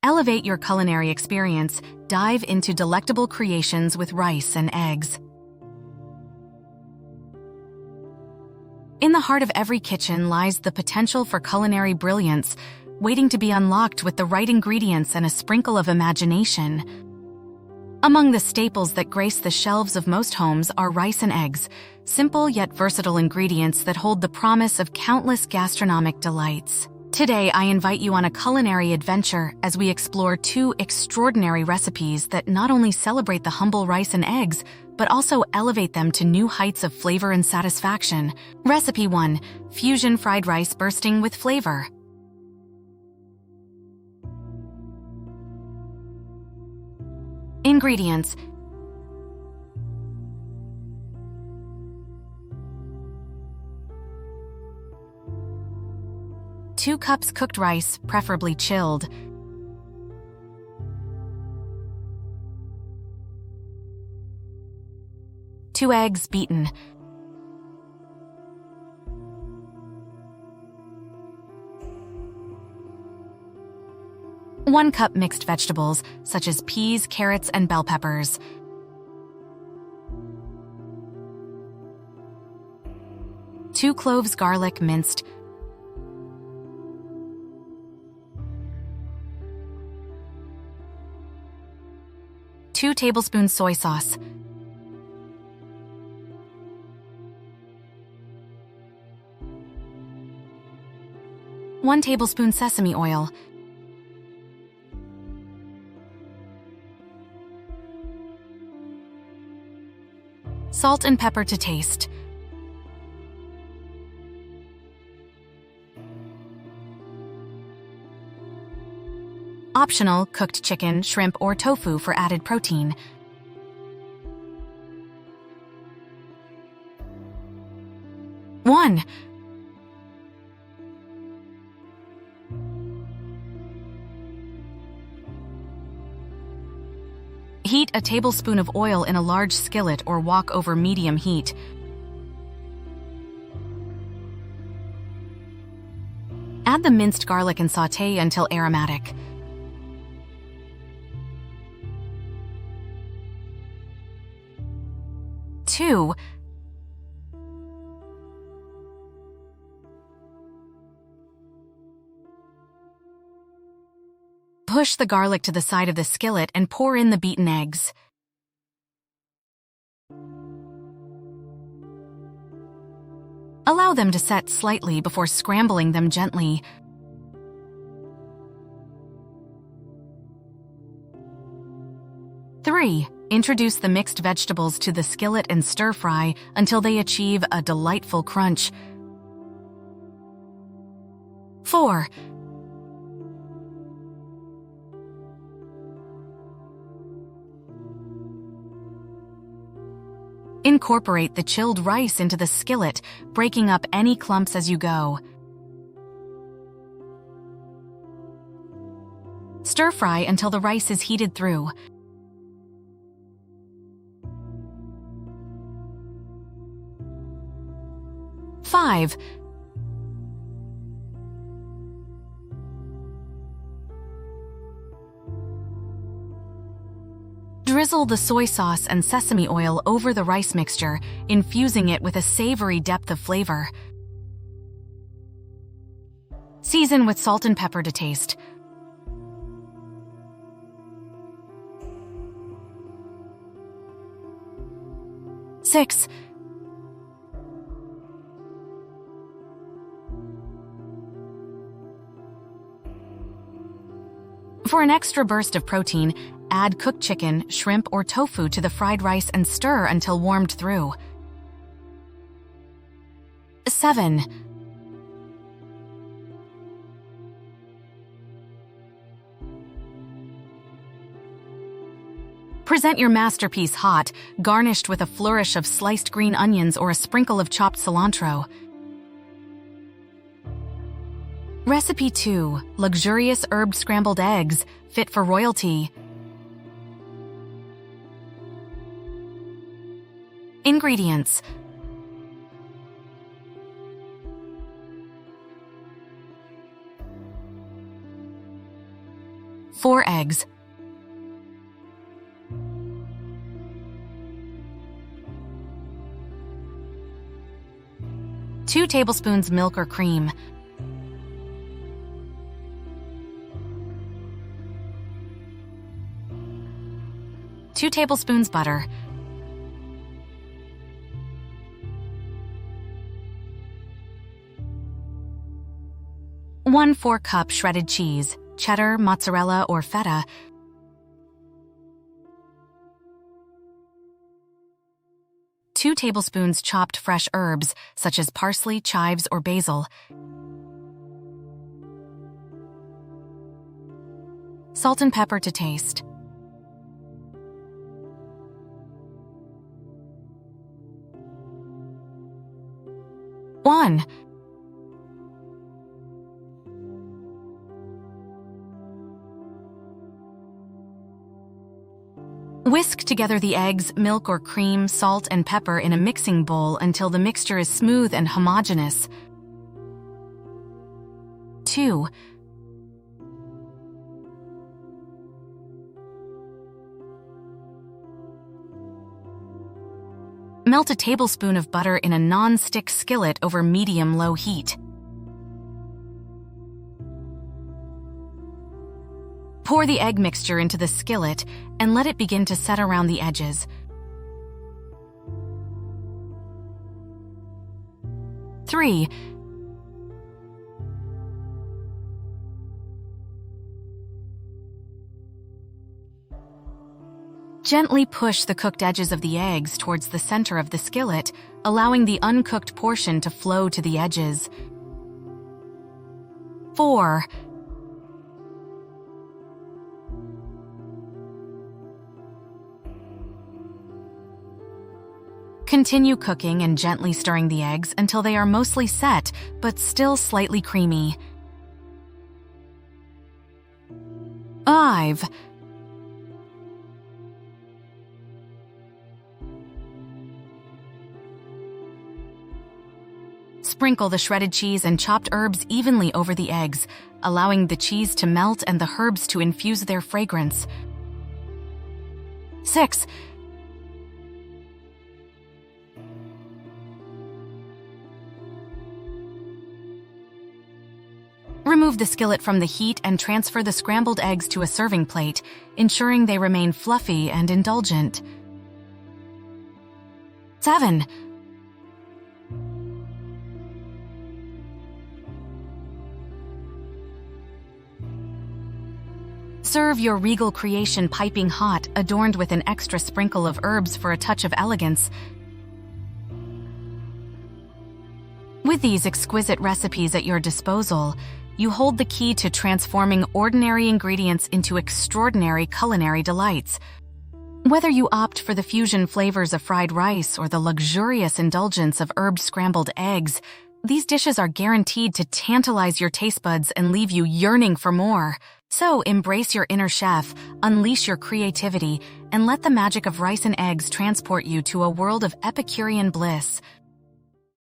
Elevate your culinary experience. Dive into delectable creations with rice and eggs. In the heart of every kitchen lies the potential for culinary brilliance, waiting to be unlocked with the right ingredients and a sprinkle of imagination. Among the staples that grace the shelves of most homes are rice and eggs, simple yet versatile ingredients that hold the promise of countless gastronomic delights. Today, I invite you on a culinary adventure as we explore two extraordinary recipes that not only celebrate the humble rice and eggs, but also elevate them to new heights of flavor and satisfaction. Recipe 1: Fusion fried rice bursting with flavor. Ingredients: 2 cups cooked rice, preferably chilled. 2 eggs beaten. 1 cup mixed vegetables, such as peas, carrots, and bell peppers. 2 cloves garlic minced. 2 tablespoons soy sauce. 1 tablespoon sesame oil. 1 salt and pepper to taste. 1 optional cooked chicken, shrimp, or tofu for added protein. 1 Heat a tablespoon of oil in a large skillet or wok over medium heat. Add the minced garlic and sauté until aromatic. Two, push the garlic to the side of the skillet and pour in the beaten eggs. Allow them to set slightly before scrambling them gently. Three, introduce the mixed vegetables to the skillet and stir fry until they achieve a delightful crunch. 4. Incorporate the chilled rice into the skillet, breaking up any clumps as you go. Stir fry until the rice is heated through. Five, drizzle the soy sauce and sesame oil over the rice mixture, infusing it with a savory depth of flavor. Season with salt and pepper to taste. Six, for an extra burst of protein, add cooked chicken, shrimp, or tofu to the fried rice and stir until warmed through. 7. Present your masterpiece hot, garnished with a flourish of sliced green onions or a sprinkle of chopped cilantro. Recipe 2. Luxurious herb scrambled eggs, fit for royalty. Ingredients: 4 eggs. 2 tablespoons milk or cream. 2 tablespoons butter. 1/4 cup shredded cheese, cheddar, mozzarella, or feta. 2 tablespoons chopped fresh herbs, such as parsley, chives, or basil. Salt and pepper to taste. One. Whisk together the eggs, milk or cream, salt, and pepper in a mixing bowl until the mixture is smooth and homogeneous. 2. Melt a tablespoon of butter in a non-stick skillet over medium-low heat. Pour the egg mixture into the skillet and let it begin to set around the edges. 3. Gently push the cooked edges of the eggs towards the center of the skillet, allowing the uncooked portion to flow to the edges. 4. Continue cooking and gently stirring the eggs until they are mostly set, but still slightly creamy. 5. Sprinkle the shredded cheese and chopped herbs evenly over the eggs, allowing the cheese to melt and the herbs to infuse their fragrance. 6. Remove the skillet from the heat and transfer the scrambled eggs to a serving plate, ensuring they remain fluffy and indulgent. 7. Serve your regal creation piping hot, adorned with an extra sprinkle of herbs for a touch of elegance. With these exquisite recipes at your disposal, you hold the key to transforming ordinary ingredients into extraordinary culinary delights. Whether you opt for the fusion flavors of fried rice or the luxurious indulgence of herb scrambled eggs, these dishes are guaranteed to tantalize your taste buds and leave you yearning for more. So embrace your inner chef, unleash your creativity, and let the magic of rice and eggs transport you to a world of Epicurean bliss.